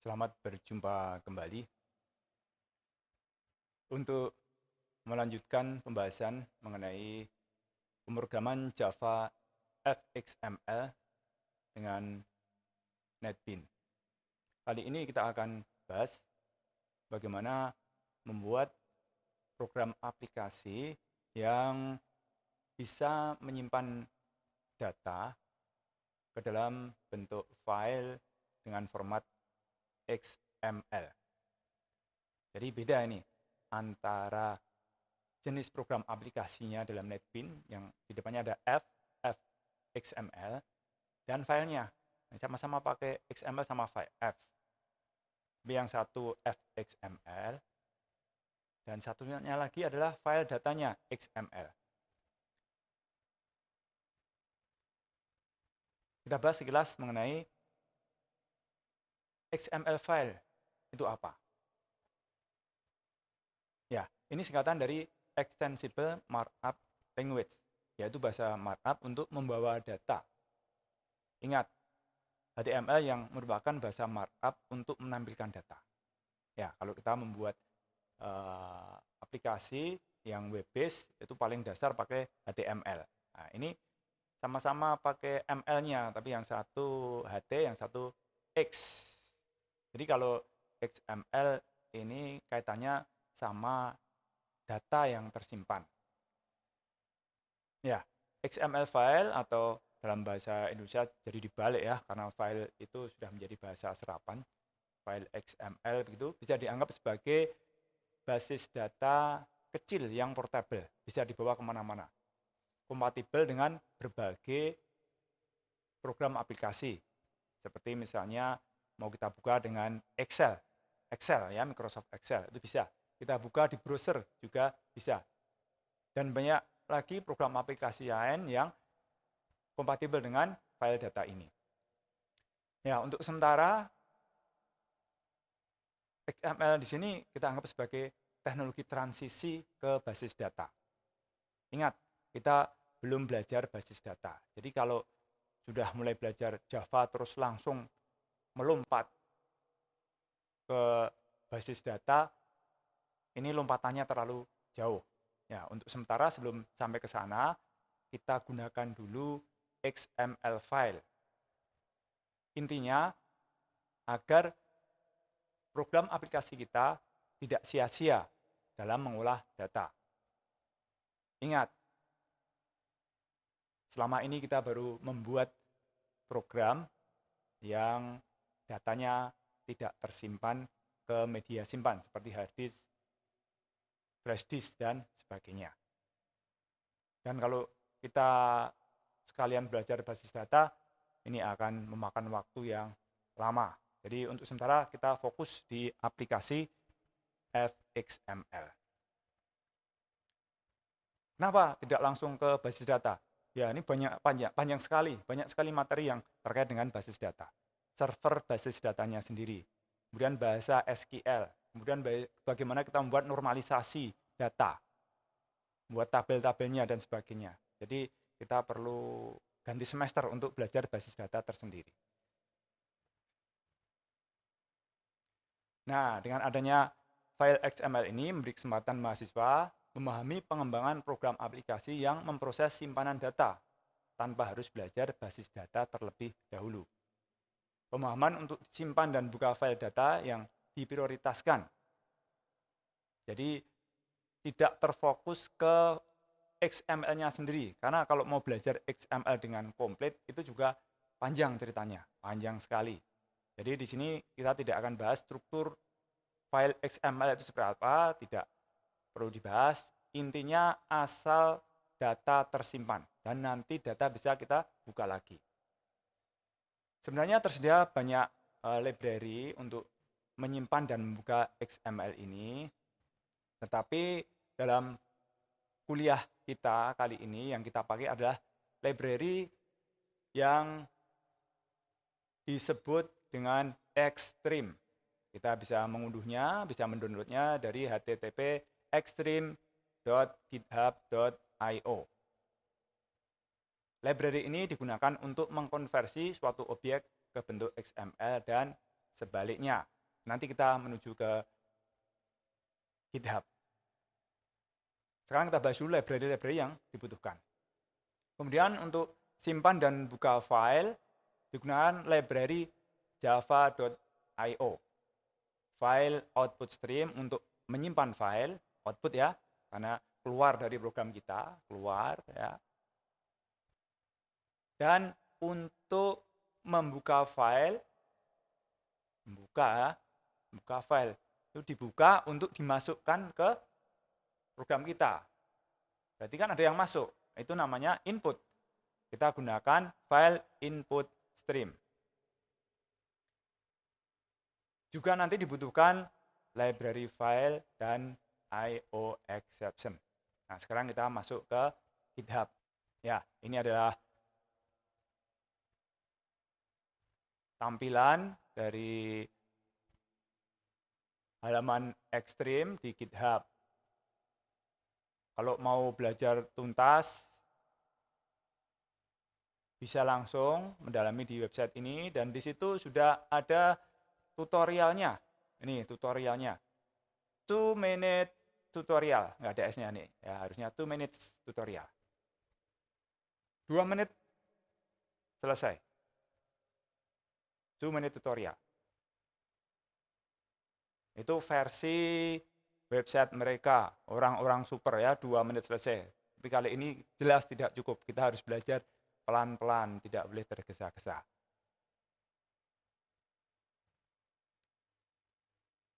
Selamat berjumpa kembali. Untuk melanjutkan pembahasan mengenai pemrograman Java fXML dengan NetBeans. Kali ini kita akan bahas bagaimana membuat program aplikasi yang bisa menyimpan data ke dalam bentuk file dengan format XML. Jadi beda ini antara jenis program aplikasinya dalam NetBeans yang di depannya ada F XML, dan filenya sama-sama pakai XML sama file F. Yang satu fXML dan satunya lagi adalah file datanya XML. Kita bahas sekilas mengenai XML file itu apa. Ya, ini singkatan dari Extensible Markup Language, yaitu bahasa markup untuk membawa data. Ingat, HTML yang merupakan bahasa markup untuk menampilkan data. Ya, kalau kita membuat aplikasi yang web based itu paling dasar pakai HTML. Nah, ini sama-sama pakai ML-nya, tapi yang satu HT, yang satu X. Jadi kalau XML ini kaitannya sama data yang tersimpan. Ya, XML file atau dalam bahasa Indonesia jadi dibalik ya, karena file itu sudah menjadi bahasa serapan. File XML begitu bisa dianggap sebagai basis data kecil yang portable, bisa dibawa kemana-mana. Kompatibel dengan berbagai program aplikasi. Seperti misalnya mau kita buka dengan Excel ya, Microsoft Excel, itu bisa. Kita buka di browser juga bisa. Dan banyak lagi program aplikasi lain yang kompatibel dengan file data ini. Ya, untuk sementara XML di sini kita anggap sebagai teknologi transisi ke basis data. Ingat, kita belum belajar basis data. Jadi kalau sudah mulai belajar Java terus langsung melompat ke basis data, ini lompatannya terlalu jauh. Ya, untuk sementara sebelum sampai ke sana, kita gunakan dulu XML file. Intinya agar program aplikasi kita tidak sia-sia dalam mengolah data. Ingat, selama ini kita baru membuat program yang datanya tidak tersimpan ke media simpan seperti hard disk, flash disk, dan sebagainya. Dan kalau kita sekalian belajar basis data, ini akan memakan waktu yang lama. Jadi untuk sementara kita fokus di aplikasi fXML. Kenapa tidak langsung ke basis data? Ya, ini panjang sekali, banyak sekali materi yang terkait dengan basis data. Server basis datanya sendiri, kemudian bahasa SQL, kemudian bagaimana kita membuat normalisasi data, buat tabel-tabelnya dan sebagainya. Jadi kita perlu ganti semester untuk belajar basis data tersendiri. Nah, dengan adanya file XML ini memberi kesempatan mahasiswa memahami pengembangan program aplikasi yang memproses simpanan data tanpa harus belajar basis data terlebih dahulu. Pemahaman untuk simpan dan buka file data yang diprioritaskan. Jadi tidak terfokus ke XML-nya sendiri, karena kalau mau belajar XML dengan komplit itu juga panjang ceritanya, panjang sekali. Jadi di sini kita tidak akan bahas struktur file XML itu seperti apa, tidak perlu dibahas. Intinya asal data tersimpan dan nanti data bisa kita buka lagi. Sebenarnya tersedia banyak library untuk menyimpan dan membuka XML ini, tetapi dalam kuliah kita kali ini yang kita pakai adalah library yang disebut dengan Extreme. Kita bisa mengunduhnya, bisa mendownloadnya dari http extreme.github.io. Library ini digunakan untuk mengkonversi suatu objek ke bentuk XML dan sebaliknya. Nanti kita menuju ke GitHub. Sekarang kita bahas dulu library-library yang dibutuhkan. Kemudian untuk simpan dan buka file digunakan library java.io. File output stream untuk menyimpan file, output ya, karena keluar dari program kita, keluar ya. Dan untuk membuka file, membuka file itu dibuka untuk dimasukkan ke program kita. Berarti kan ada yang masuk, itu namanya input. Kita gunakan file input stream. Juga nanti dibutuhkan library file dan IO exception. Nah, sekarang kita masuk ke GitHub. Ya, ini adalah tampilan dari halaman ekstrim di GitHub. Kalau mau belajar tuntas, bisa langsung mendalami di website ini, dan di situ sudah ada tutorialnya. Ini tutorialnya. 2 minute tutorial, nggak ada S-nya nih. Ya, harusnya 2 minutes tutorial. 2 menit selesai. 2 minute tutorial. Itu versi website mereka, orang-orang super ya, 2 menit selesai. Tapi kali ini jelas tidak cukup, kita harus belajar pelan-pelan, tidak boleh tergesa-gesa.